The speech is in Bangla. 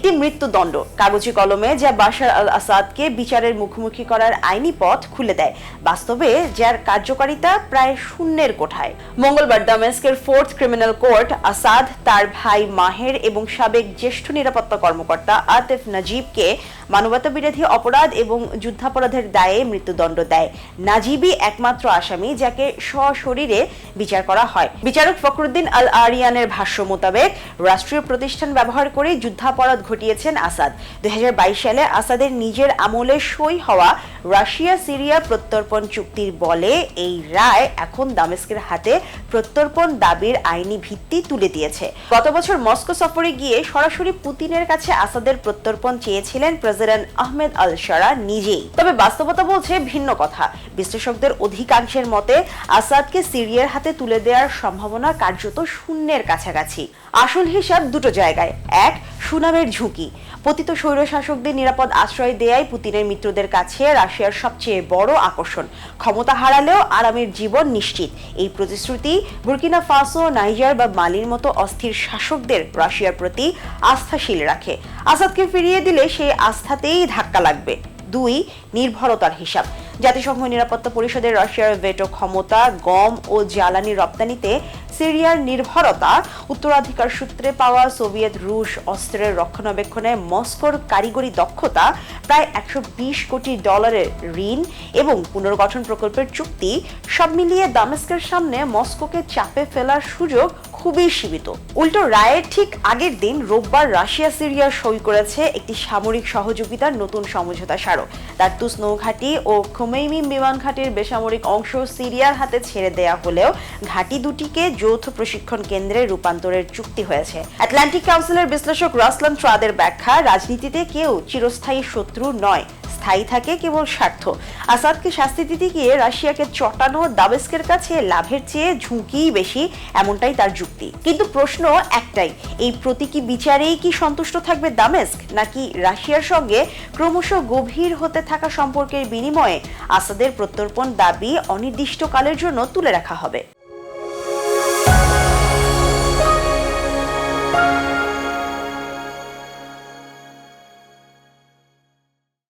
একটি মৃত্যুদণ্ড কাগজে কলমে যা বাশার আল আসাদকে বিচারের মুখোমুখি করার আইনি পথ খুলে দেয়, বাস্তবে যার কার্যকারিতা প্রায় শূন্যের কোঠায়। মঙ্গলবার দামেস্কের 4th ক্রিমিনাল কোর্ট আসাদ, তার ভাই মাহের এবং সাবেক জ্যেষ্ঠ নিরাপত্তা কর্মকর্তা আতিফ নাজিবকে মানবতাবিরোধী অপরাধ এবং যুদ্ধাপরাধের দায়ে মৃত্যুদণ্ড দেয়। নাজিবই একমাত্র আসামি যাকে সশরীরে বিচার করা হয়। বিচারক ফখরুদ্দিন আল আরিয়ানের ভাষ্য মোতাবেক রাষ্ট্রীয় প্রতিষ্ঠান ব্যবহার করে যুদ্ধাপরাধ ঘটিয়েছেন আসাদ। 2022 সালে আসাদের নিজের আমলে সই হওয়া রাশিয়া সিরিয়া প্রত্যর্পণ চুক্তির বলে এই রায় এখন দামেস্কের হাতে প্রত্যর্পণ দাবির আইনি ভিত্তি তুলে দিয়েছে। গত বছর মস্কো সফরে গিয়ে সরাসরি পুতিনের কাছে আসাদের প্রত্যর্পণ চেয়েছিলেন প্রেসিডেন্ট আহমেদ আল শারা নিজেই। তবে বাস্তবতা বলছে ভিন্ন কথা। বিশ্লেষকদের অধিকাংশের মতে আসাদকে সিরিয়ার হাতে তুলে দেওয়ার সম্ভাবনা কার্যত শূন্যের কাছাকাছি। আসল হিসাব দুটো জায়গায়। এক, সুনামের ঝুঁকি। পতিত স্বৈরশাসকদের নিরাপদ আশ্রয় দেয়াই পুতিনের মিত্রদের কাছে রাশিয়ার সবচেয়ে বড় আকর্ষণ। ক্ষমতা হারালেও আরামের জীবন নিশ্চিত, এই প্রতিশ্রুতি বুর্কিনা ফাসো, নাইজার বা মালির মতো অস্থির শাসকদের রাশিয়ার প্রতি আস্থাশীল রাখে। আসাদকে ফিরিয়ে দিলে সেই আস্থাতেই ধাক্কা লাগবে। 2, নির্ভরতার হিসাব। জাতিসংঘ নিরাপত্তা পরিষদের রাশিয়ার ভেটো ক্ষমতা, গম ও জ্বালানি রপ্তানিতে সিরিয়ার নির্ভরতা, উত্তরাধিকার সূত্রে পাওয়া সোভিয়েত রুশ অস্ত্রের রক্ষণাবেক্ষণে মস্কোর কারিগরি দক্ষতা, প্রায় $120 কোটি ঋণ এবং পুনর্গঠন প্রকল্পের চুক্তি, সব মিলিয়ে দামেস্কের সামনে মস্কোকে চাপে ফেলার সুযোগ খুবই সীমিত। উল্টো রায়ের ঠিক আগের দিন রোববার রাশিয়া সিরিয়া সই করেছে একটি সামরিক সহযোগিতার নতুন সমঝোতা স্মারক। তারতুস নৌঘাঁটি ও খোমেইমি বিমান ঘাঁটির বেসামরিক অংশ সিরিয়ার হাতে ছেড়ে দেয়া হলেও ঘাঁটি দুটিকে যৌথ প্রশিক্ষণ কেন্দ্রে রূপান্তরের চুক্তি হয়েছে। আটলান্টিক কাউন্সিলের বিশ্লেষক রাসলান ট্রাদের ব্যাখ্যা, রাজনীতিতে কেউ চিরস্থায়ী শত্রু নয়, স্থায়ী থাকে কেবল স্বার্থ। আসাদকে শাস্তি দিতে গিয়ে রাশিয়াকে চটানো দামেস্কের কাছে লাভের চেয়ে ঝুঁকিই বেশি, এমনটাই তার যুক্তি। কিন্তু প্রশ্ন একটাই, এই প্রতীকী বিচারেই কি সন্তুষ্ট থাকবে দামেস্ক, নাকি রাশিয়ার সঙ্গে ক্রমশ গভীর হতে থাকা সম্পর্কের বিনিময়ে আসাদের প্রত্যর্পণ দাবি অনির্দিষ্টকালের জন্য তুলে রাখা হবে?